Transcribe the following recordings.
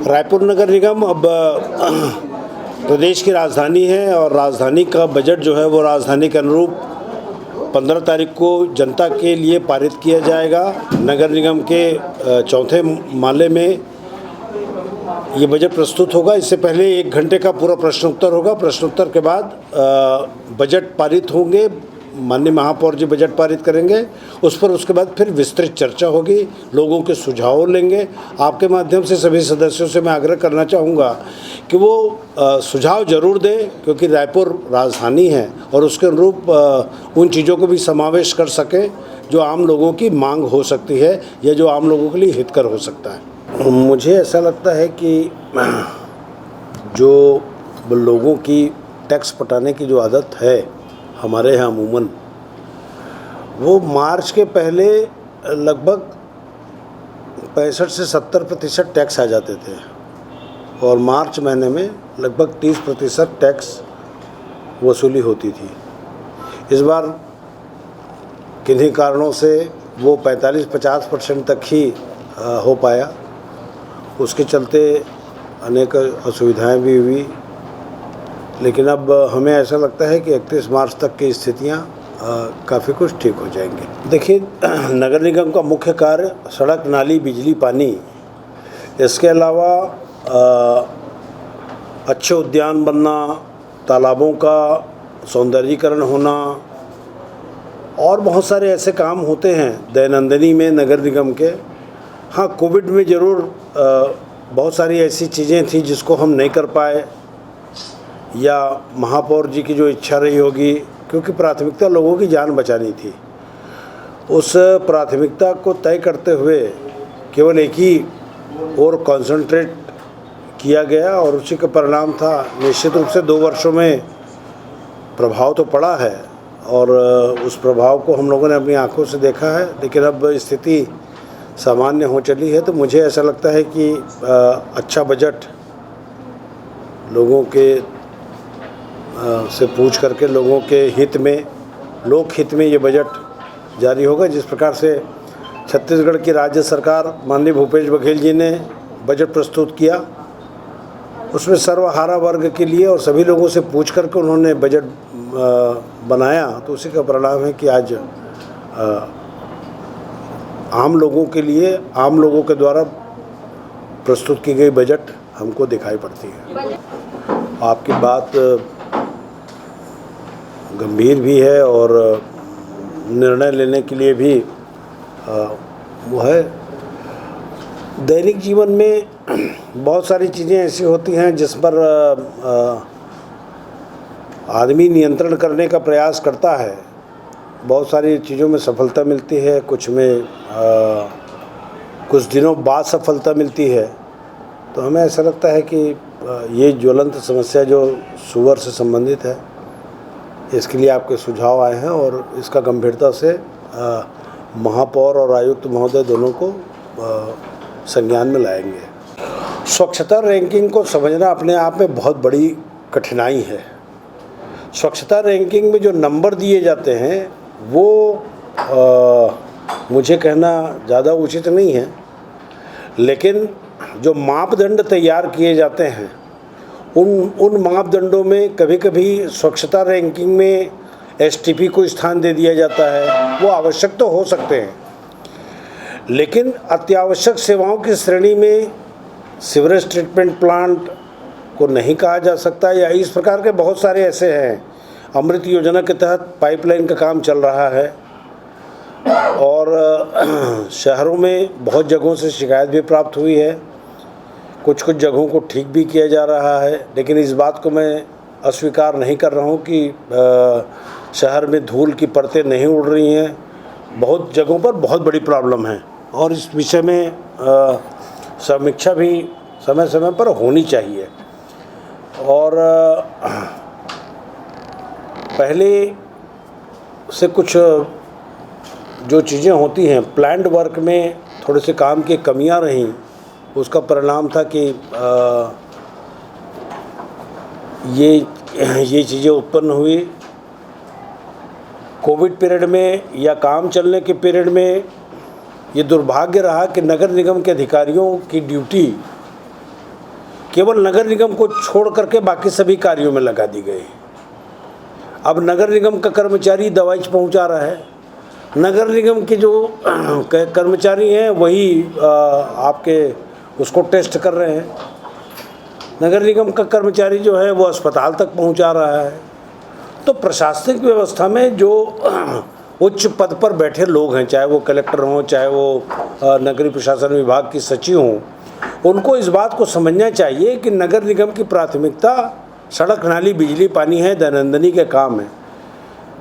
रायपुर नगर निगम अब प्रदेश की राजधानी है और राजधानी का बजट जो है वो राजधानी के अनुरूप 15 तारीख को जनता के लिए पारित किया जाएगा। नगर निगम के चौथे माले में ये बजट प्रस्तुत होगा। इससे पहले 1 घंटे का पूरा प्रश्नोत्तर होगा। प्रश्नोत्तर के बाद बजट पारित होंगे। माननीय महापौर जी बजट पारित करेंगे। उस पर उसके बाद फिर विस्तृत चर्चा होगी, लोगों के सुझाव लेंगे। आपके माध्यम से सभी सदस्यों से मैं आग्रह करना चाहूँगा कि वो सुझाव ज़रूर दें, क्योंकि रायपुर राजधानी है और उसके अनुरूप उन चीज़ों को भी समावेश कर सकें जो आम लोगों की मांग हो सकती है या जो आम लोगों के लिए हितकर हो सकता है। मुझे ऐसा लगता है कि जो लोगों की टैक्स पटाने की जो आदत है हमारे यहाँ अमूमन, वो मार्च के पहले लगभग 65 से 70% टैक्स आ जाते थे और मार्च महीने में लगभग 30% टैक्स वसूली होती थी। इस बार किन्हीं कारणों से वो 45-50% तक ही हो पाया। उसके चलते अनेक असुविधाएं भी हुई, लेकिन अब हमें ऐसा लगता है कि 31 मार्च तक की स्थितियाँ काफ़ी कुछ ठीक हो जाएंगी। देखिए, नगर निगम का मुख्य कार्य सड़क, नाली, बिजली, पानी, इसके अलावा अच्छे उद्यान बनना, तालाबों का सौंदर्यीकरण होना और बहुत सारे ऐसे काम होते हैं दैनंदिनी में नगर निगम के। हाँ, कोविड में ज़रूर बहुत सारी ऐसी चीज़ें थी जिसको हम नहीं कर पाए, या महापौर जी की जो इच्छा रही होगी, क्योंकि प्राथमिकता लोगों की जान बचानी थी। उस प्राथमिकता को तय करते हुए केवल एक ही और कंसंट्रेट किया गया और उसी का परिणाम था। निश्चित रूप से 2 वर्षों में प्रभाव तो पड़ा है और उस प्रभाव को हम लोगों ने अपनी आंखों से देखा है, लेकिन अब स्थिति सामान्य हो चली है। तो मुझे ऐसा लगता है कि अच्छा बजट लोगों के से पूछ करके लोगों के हित में, लोक हित में ये बजट जारी होगा। जिस प्रकार से छत्तीसगढ़ की राज्य सरकार माननीय भूपेश बघेल जी ने बजट प्रस्तुत किया, उसमें सर्वहारा वर्ग के लिए और सभी लोगों से पूछ करके उन्होंने बजट बनाया, तो उसी का परिणाम है कि आज आम लोगों के लिए, आम लोगों के द्वारा प्रस्तुत की गई बजट हमको दिखाई पड़ती है। आपकी बात गंभीर भी है और निर्णय लेने के लिए भी वो है। दैनिक जीवन में बहुत सारी चीज़ें ऐसी होती हैं जिस पर आदमी नियंत्रण करने का प्रयास करता है। बहुत सारी चीज़ों में सफलता मिलती है, कुछ में कुछ दिनों बाद सफलता मिलती है। तो हमें ऐसा लगता है कि ये ज्वलंत समस्या जो सुअर से संबंधित है, इसके लिए आपके सुझाव आए हैं और इसका गंभीरता से महापौर और आयुक्त महोदय दोनों को संज्ञान में लाएंगे। स्वच्छता रैंकिंग को समझना अपने आप में बहुत बड़ी कठिनाई है। स्वच्छता रैंकिंग में जो नंबर दिए जाते हैं वो मुझे कहना ज़्यादा उचित नहीं है, लेकिन जो मापदंड तैयार किए जाते हैं उन मापदंडों में कभी कभी स्वच्छता रैंकिंग में एसटीपी को स्थान दे दिया जाता है। वो आवश्यक तो हो सकते हैं, लेकिन अत्यावश्यक सेवाओं की श्रेणी में सीवरेज ट्रीटमेंट प्लांट को नहीं कहा जा सकता, या इस प्रकार के बहुत सारे ऐसे हैं। अमृत योजना के तहत पाइपलाइन का काम चल रहा है और शहरों में बहुत जगहों से शिकायत भी प्राप्त हुई है। कुछ जगहों को ठीक भी किया जा रहा है, लेकिन इस बात को मैं अस्वीकार नहीं कर रहा हूँ कि शहर में धूल की परतें नहीं उड़ रही हैं। बहुत जगहों पर बहुत बड़ी प्रॉब्लम है और इस विषय में समीक्षा भी समय समय पर होनी चाहिए। और पहले से कुछ जो चीज़ें होती हैं प्लान्ड वर्क में थोड़े से काम की कमियां रहीं, उसका परिणाम था कि ये चीज़ें उत्पन्न हुई। कोविड पीरियड में या काम चलने के पीरियड में ये दुर्भाग्य रहा कि नगर निगम के अधिकारियों की ड्यूटी केवल नगर निगम को छोड़ करके बाकी सभी कार्यों में लगा दी गई। अब नगर निगम का कर्मचारी दवाई पहुंचा रहा है, नगर निगम के जो कर्मचारी हैं वही आपके उसको टेस्ट कर रहे हैं, नगर निगम का कर्मचारी जो है वो अस्पताल तक पहुंचा रहा है। तो प्रशासनिक व्यवस्था में जो उच्च पद पर बैठे लोग हैं, चाहे वो कलेक्टर हों, चाहे वो नगरीय प्रशासन विभाग की सचिव हों, उनको इस बात को समझना चाहिए कि नगर निगम की प्राथमिकता सड़क, नाली, बिजली, पानी है, दैनंदिनी के काम है।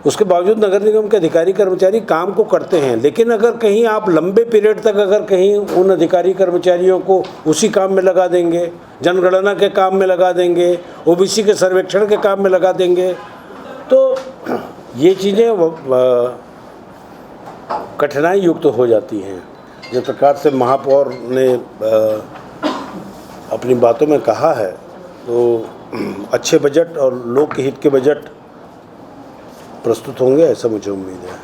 उसके बावजूद नगर निगम के अधिकारी कर्मचारी काम को करते हैं, लेकिन अगर कहीं आप लंबे पीरियड तक अगर कहीं उन अधिकारी कर्मचारियों को उसी काम में लगा देंगे, जनगणना के काम में लगा देंगे, ओबीसी के सर्वेक्षण के काम में लगा देंगे, तो ये चीज़ें कठिनाई युक्त हो जाती हैं। जिस प्रकार से महापौर ने अपनी बातों में कहा है, तो अच्छे बजट और लोक हित के बजट प्रस्तुत होंगे, ऐसा मुझे उम्मीद है।